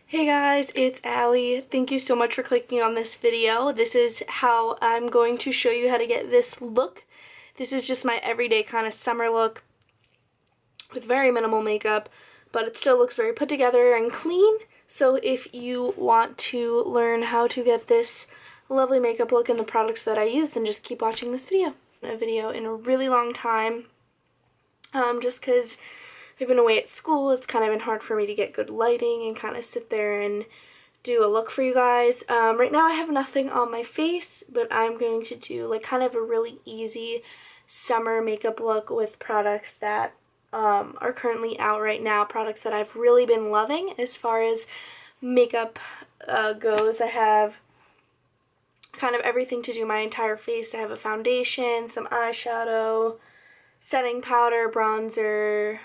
Hey guys, it's Allie. Thank you so much for clicking on this video. This is how I'm going to show you how to get this look. This is just my everyday kind of summer look with very minimal makeup, but it still looks very put together and clean. So if you want to learn how to get this lovely makeup look and the products that I use, then just keep watching this video. A video in a really long time, just because I've been away at school. It's kind of been hard for me to get good lighting and kind of sit there and do a look for you guys. Right now I have nothing on my face, but I'm going to do like kind of a really easy summer makeup look with products that are currently out right now, products that I've really been loving as far as makeup goes. I have kind of everything to do my entire face. I have a foundation, some eyeshadow, setting powder, bronzer,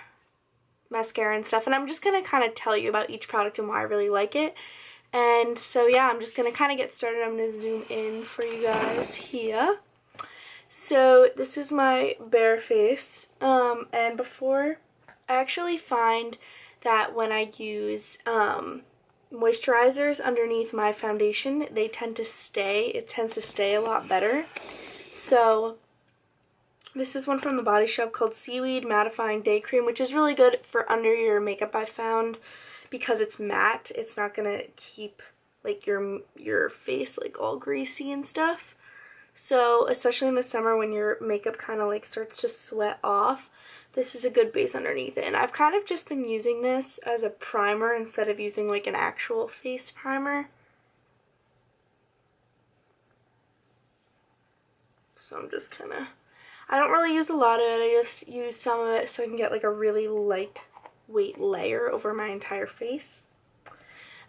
mascara and stuff, and I'm just going to kind of tell you about each product and why I really like it. And so yeah, I'm just going to kind of get started. I'm going to zoom in for you guys here. So this is my bare face, and before, I actually find that when I use moisturizers underneath my foundation, it tends to stay a lot better. So this is one from the Body Shop called Seaweed Mattifying Day Cream, which is really good for under your makeup, I found, because it's matte. It's not gonna keep like your face like all greasy and stuff. So especially in the summer when your makeup kind of like starts to sweat off, this is a good base underneath it. And I've kind of just been using this as a primer instead of using like an actual face primer. So I'm just kind of, I don't really use a lot of it. I just use some of it so I can get like a really lightweight layer over my entire face.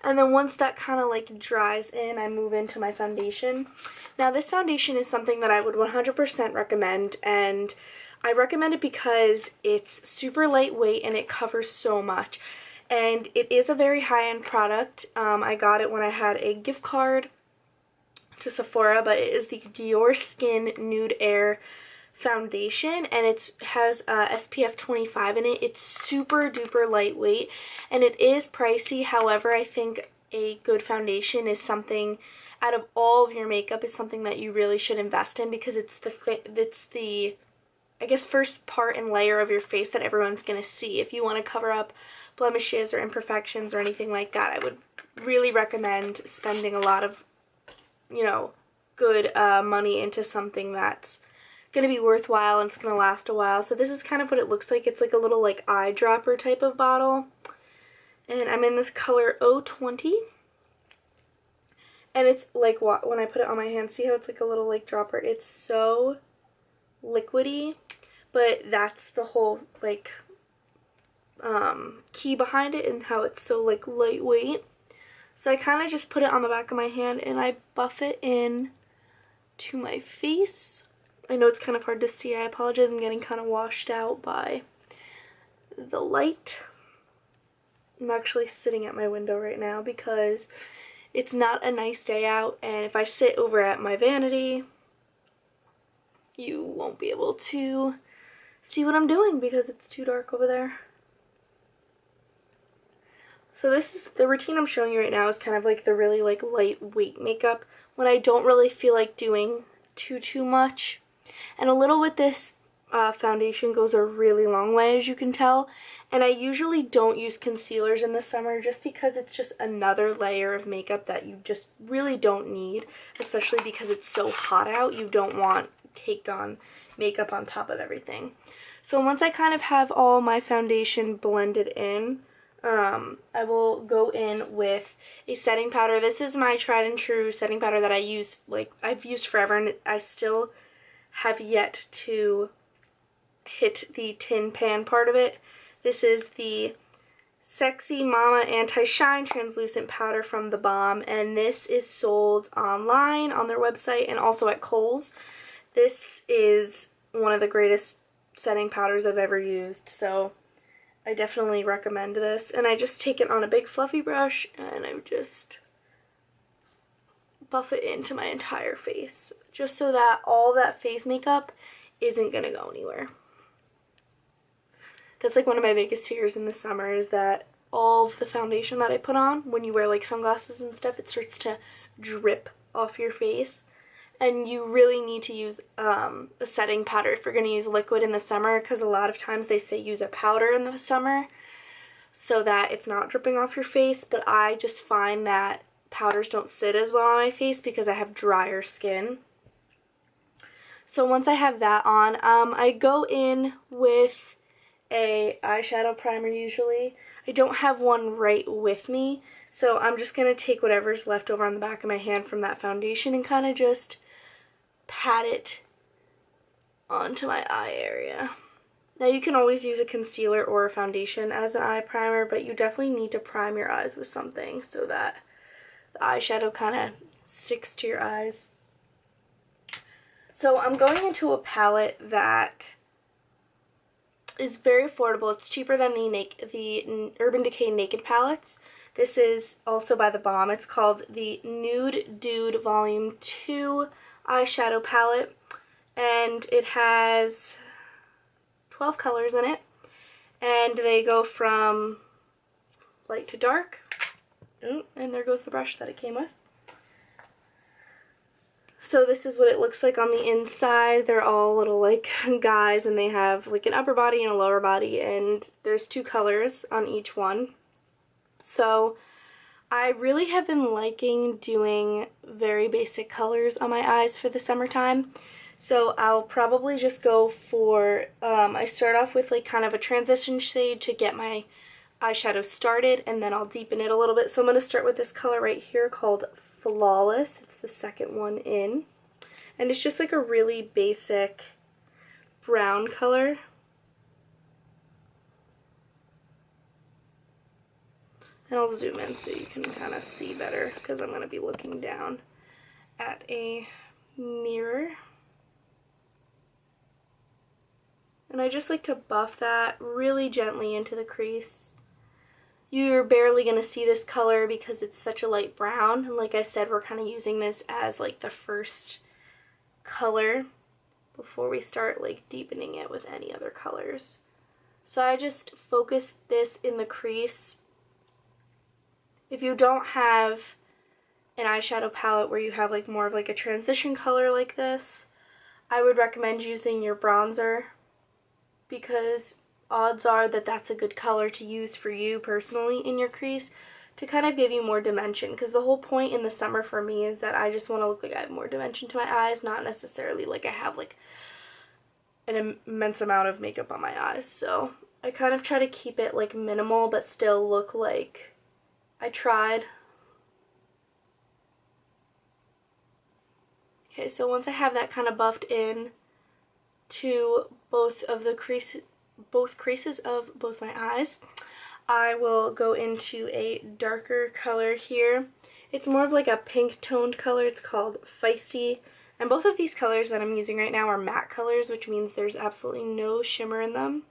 And then once that kind of like dries in, I move into my foundation. Now this foundation is something that I would 100% recommend, and I recommend it because it's super lightweight and it covers so much. And it is a very high-end product. I got it when I had a gift card to Sephora, but it is the Dior Skin Nude Air foundation, and it has SPF 25 in it. It's super duper lightweight and it is pricey. However, I think a good foundation is something, out of all of your makeup, is something that you really should invest in, because it's the I guess first part and layer of your face that everyone's gonna see. If you want to cover up blemishes or imperfections or anything like that, I would really recommend spending a lot of, you know, good money into something that's gonna be worthwhile and it's gonna last a while. So this is kind of what it looks like. It's like a little like eyedropper type of bottle, and I'm in this color 020, and it's like, when I put it on my hand, see how it's like a little like dropper? It's so liquidy, but that's the whole like key behind it, and how it's so like lightweight. So I kind of just put it on the back of my hand and I buff it in to my face. I know it's kind of hard to see. I apologize. I'm getting kind of washed out by the light. I'm actually sitting at my window right now because it's not a nice day out, and if I sit over at my vanity, you won't be able to see what I'm doing because it's too dark over there. So this is the routine I'm showing you right now, is kind of like the really like lightweight makeup when I don't really feel like doing too much. And a little with this foundation goes a really long way, as you can tell. And I usually don't use concealers in the summer just because it's just another layer of makeup that you just really don't need, especially because it's so hot out. You don't want caked on makeup on top of everything. So once I kind of have all my foundation blended in, I will go in with a setting powder. This is my tried and true setting powder that I've used forever, and I still have yet to hit the tin pan part of it. This is the Sexy Mama Anti-Shine Translucent Powder from The Balm, and this is sold online on their website and also at Kohl's. This is one of the greatest setting powders I've ever used, so I definitely recommend this. And I just take it on a big fluffy brush and I just buff it into my entire face, just so that all that face makeup isn't gonna go anywhere. That's like one of my biggest fears in the summer, is that all of the foundation that I put on. When you wear like sunglasses and stuff, it starts to drip off your face. And you really need to use a setting powder if you're going to use liquid in the summer, because a lot of times they say use a powder in the summer so that it's not dripping off your face. But I just find that powders don't sit as well on my face because I have drier skin. So once I have that on, I go in with a eyeshadow primer usually. I don't have one right with me, so I'm just going to take whatever's left over on the back of my hand from that foundation and kind of just pat it onto my eye area. Now you can always use a concealer or a foundation as an eye primer, but you definitely need to prime your eyes with something so that the eyeshadow kind of sticks to your eyes. So I'm going into a palette that is very affordable. It's cheaper than the Urban Decay Naked palettes. This is also by The Balm. It's called the Nude Dude Volume 2 eyeshadow palette, and it has 12 colors in it, and they go from light to dark. Oh, and there goes the brush that it came with. So this is what it looks like on the inside. They're all little like guys, and they have like an upper body and a lower body, and there's 2 colors on each one. So I really have been liking doing very basic colors on my eyes for the summertime. So I'll probably just go for, I start off with like kind of a transition shade to get my eyeshadow started, and then I'll deepen it a little bit. So I'm going to start with this color right here called Flawless. It's the second one in, and it's just like a really basic brown color. And I'll zoom in so you can kind of see better, because I'm going to be looking down at a mirror. And I just like to buff that really gently into the crease. You're barely going to see this color because it's such a light brown, and like I said, we're kind of using this as like the first color before we start like deepening it with any other colors. So I just focus this in the crease. If you don't have an eyeshadow palette where you have like more of like a transition color like this, I would recommend using your bronzer, because odds are that that's a good color to use for you personally in your crease to kind of give you more dimension, because the whole point in the summer for me is that I just want to look like I have more dimension to my eyes, not necessarily like I have like an immense amount of makeup on my eyes. So I kind of try to keep it like minimal but still look like I tried. Okay, so once I have that kind of buffed in to both creases of both my eyes, I will go into a darker color here. It's more of like a pink toned color. It's called Feisty, and both of these colors that I'm using right now are matte colors, which means there's absolutely no shimmer in them.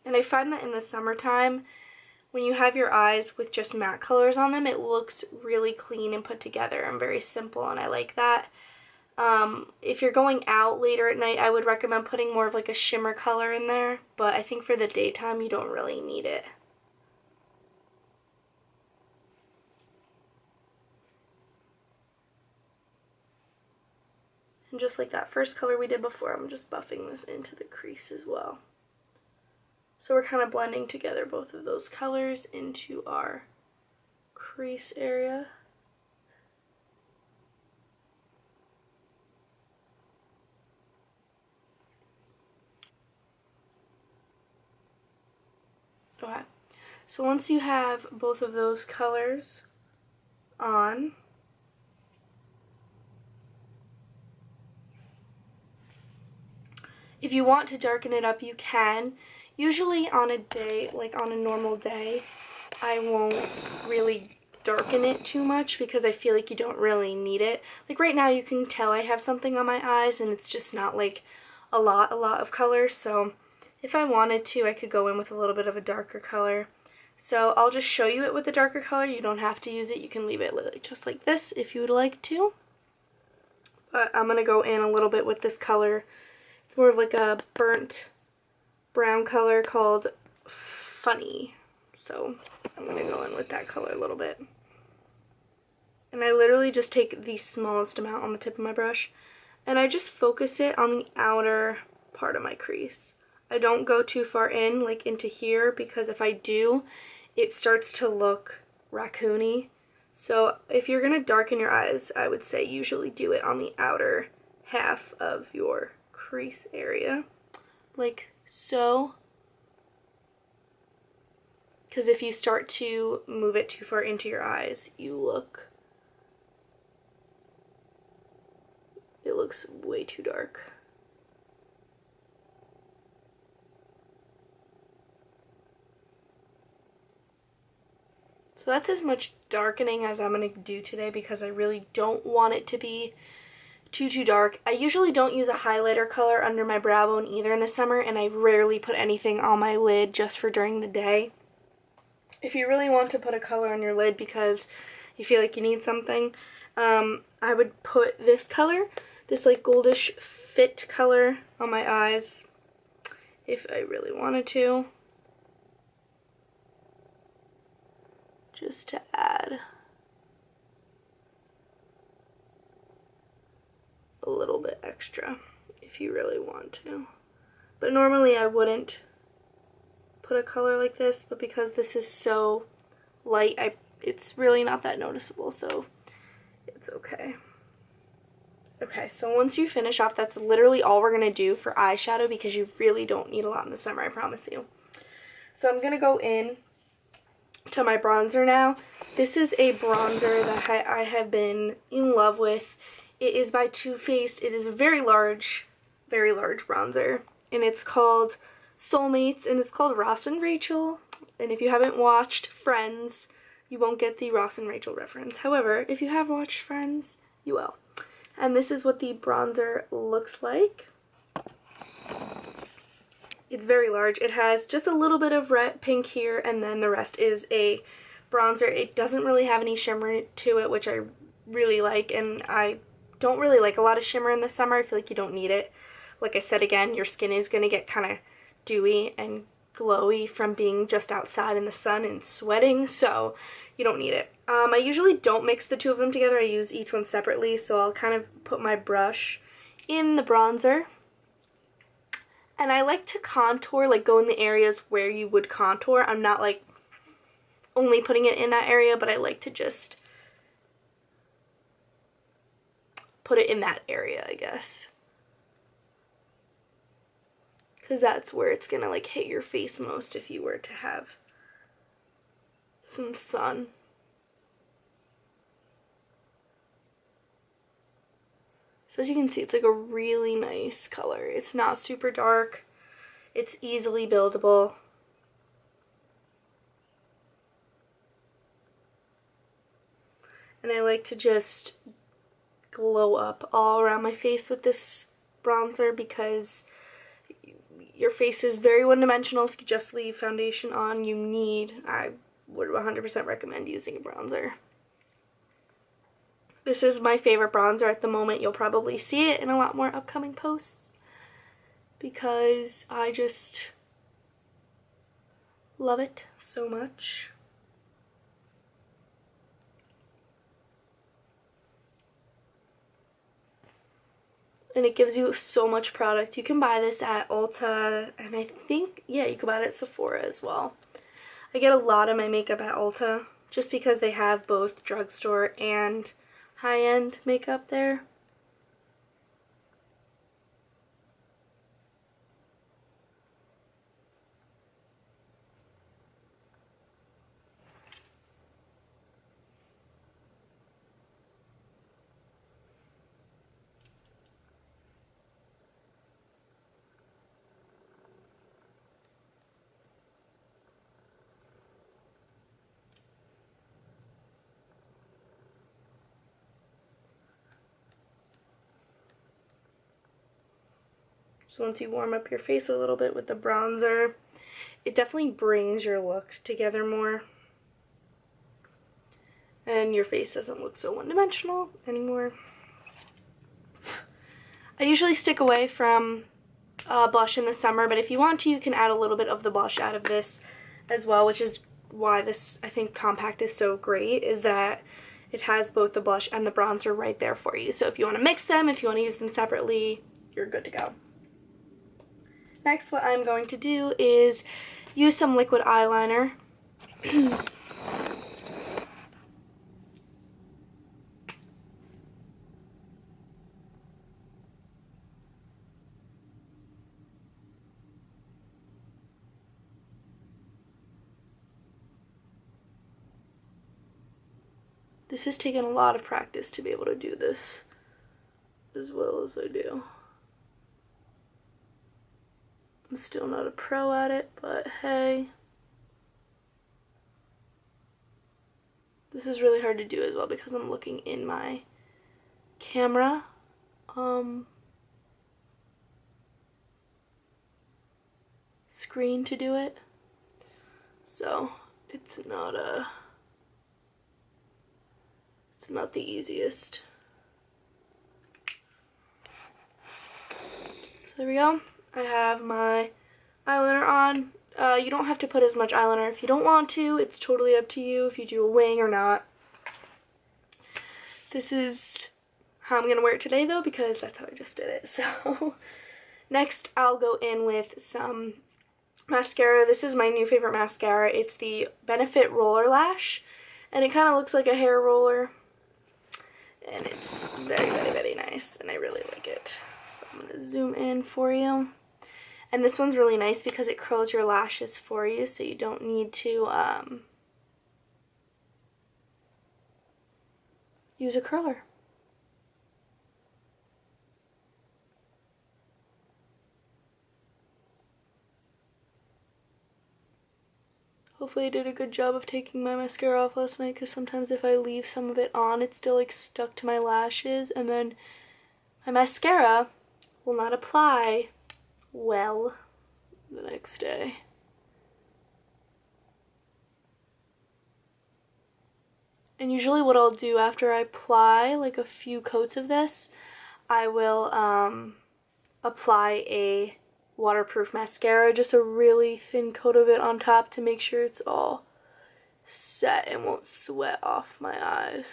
And I find that in the summertime, when you have your eyes with just matte colors on them, it looks really clean and put together and very simple, and I like that. If you're going out later at night, I would recommend putting more of like a shimmer color in there, but I think for the daytime you don't really need it. And just like that first color we did before, I'm just buffing this into the crease as well. So we're kind of blending together both of those colors into our crease area. Okay, so once you have both of those colors on, if you want to darken it up, you can. Usually on a day, like on a normal day, I won't really darken it too much because I feel like you don't really need it. Like right now you can tell I have something on my eyes and it's just not like a lot of color, so if I wanted to, I could go in with a little bit of a darker color. So I'll just show you it with the darker color. You don't have to use it. You can leave it just like this if you would like to. but I'm going to go in a little bit with this color. It's more of like a burnt brown color called Funny. So I'm going to go in with that color a little bit. And I literally just take the smallest amount on the tip of my brush, and I just focus it on the outer part of my crease. I don't go too far in, like into here, because if I do, it starts to look raccoony. So if you're going to darken your eyes, I would say usually do it on the outer half of your crease area, like so. Because if you start to move it too far into your eyes, it looks way too dark. So that's as much darkening as I'm going to do today, because I really don't want it to be too dark. I usually don't use a highlighter color under my brow bone either in the summer, and I rarely put anything on my lid just for during the day. If you really want to put a color on your lid because you feel like you need something, I would put this color, this like goldish fit color, on my eyes if I really wanted to. Just to add a little bit extra if you really want to. But normally I wouldn't put a color like this, but because this is so light, it's really not that noticeable, so it's okay. Okay, so once you finish off, that's literally all we're going to do for eyeshadow, because you really don't need a lot in the summer, I promise you. So I'm going to go in to my bronzer now. This is a bronzer that I have been in love with. It is by Too Faced. It is a very large bronzer, and it's called Soulmates, and it's called Ross and Rachel. And if you haven't watched Friends, you won't get the Ross and Rachel reference. However, if you have watched Friends, you will. And this is what the bronzer looks like. It's very large. It has just a little bit of red pink here, and then the rest is a bronzer. It doesn't really have any shimmer to it, which I really like, and I don't really like a lot of shimmer in the summer. I feel like you don't need it. Like I said again, your skin is going to get kind of dewy and glowy from being just outside in the sun and sweating, so you don't need it. I usually don't mix the two of them together. I use each one separately, so I'll kind of put my brush in the bronzer. And I like to contour, like go in the areas where you would contour. I'm not like only putting it in that area, but I like to just put it in that area, I guess. Because that's where it's going to like hit your face most if you were to have some sun. So as you can see, it's like a really nice color. It's not super dark. It's easily buildable. And I like to just glow up all around my face with this bronzer, because your face is very one-dimensional if you just leave foundation on. I would 100% recommend using a bronzer. This is my favorite bronzer at the moment. You'll probably see it in a lot more upcoming posts, because I just love it so much. And it gives you so much product. You can buy this at Ulta, and I think, yeah, you can buy it at Sephora as well. I get a lot of my makeup at Ulta just because they have both drugstore and high-end makeup there. So once you warm up your face a little bit with the bronzer, it definitely brings your look together more. And your face doesn't look so one-dimensional anymore. I usually stick away from blush in the summer, but if you want to, you can add a little bit of the blush out of this as well, which is why this, I think, compact is so great, is that it has both the blush and the bronzer right there for you. So if you want to mix them, if you want to use them separately, you're good to go. Next, what I'm going to do is use some liquid eyeliner. This has taken a lot of practice to be able to do this as well as I do. I'm still not a pro at it, but hey. This is really hard to do as well because I'm looking in my camera. Screen to do it. So it's not the easiest. So there we go. I have my eyeliner on. You don't have to put as much eyeliner if you don't want to. It's totally up to you if you do a wing or not. This is how I'm going to wear it today though, because that's how I just did it. So next I'll go in with some mascara. This is my new favorite mascara. It's the Benefit Roller Lash, and it kind of looks like a hair roller. And it's very, very, very nice, and I really like it. So I'm going to zoom in for you. And this one's really nice because it curls your lashes for you, so you don't need to use a curler. Hopefully I did a good job of taking my mascara off last night, because sometimes if I leave some of it on, it's still like stuck to my lashes, and then my mascara will not apply well the next day. And usually what I'll do after I apply like a few coats of this, I will apply a waterproof mascara, just a really thin coat of it on top to make sure it's all set and won't sweat off my eyes.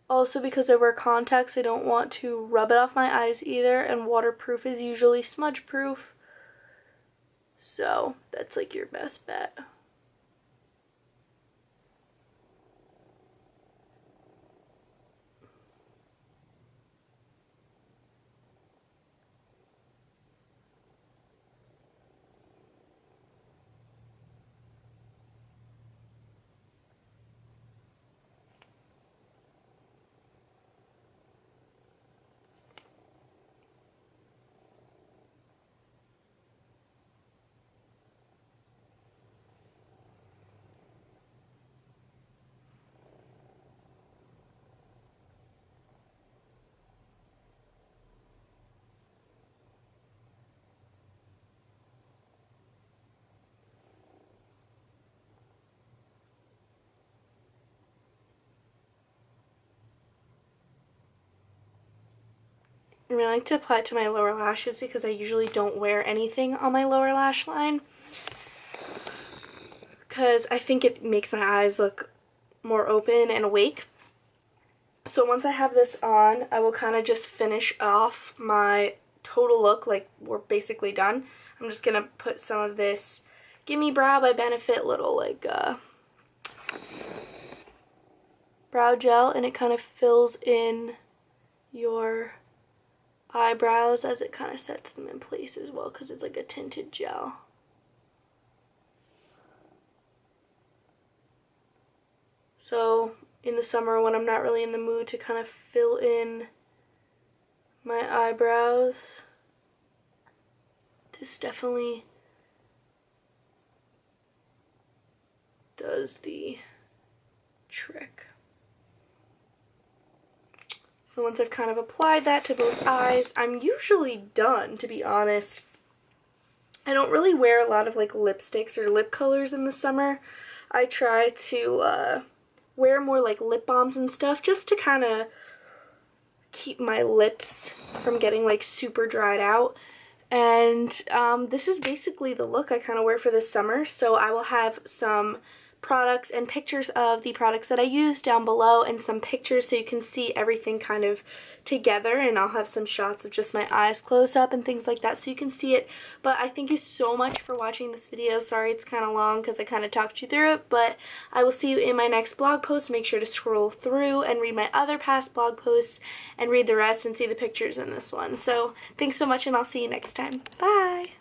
Also, because I wear contacts, I don't want to rub it off my eyes either, and waterproof is usually smudge proof, so that's like your best bet. I really like to apply it to my lower lashes because I usually don't wear anything on my lower lash line, because I think it makes my eyes look more open and awake. So once I have this on, I will kind of just finish off my total look, like we're basically done. I'm just going to put some of this Gimme Brow by Benefit little like brow gel, and it kind of fills in your eyebrows as it kind of sets them in place as well, because it's like a tinted gel. So in the summer when I'm not really in the mood to kind of fill in my eyebrows, this definitely does the trick. So once I've kind of applied that to both eyes, I'm usually done, to be honest. I don't really wear a lot of like lipsticks or lip colors in the summer. I try to wear more like lip balms and stuff just to kind of keep my lips from getting like super dried out. And this is basically the look I kind of wear for this summer. So I will have some products and pictures of the products that I use down below, and some pictures so you can see everything kind of together, and I'll have some shots of just my eyes close up and things like that so you can see it. But I thank you so much for watching this video. Sorry it's kind of long because I kind of talked you through it, but I will see you in my next blog post. Make sure to scroll through and read my other past blog posts and read the rest and see the pictures in this one. So thanks so much, and I'll see you next time. Bye!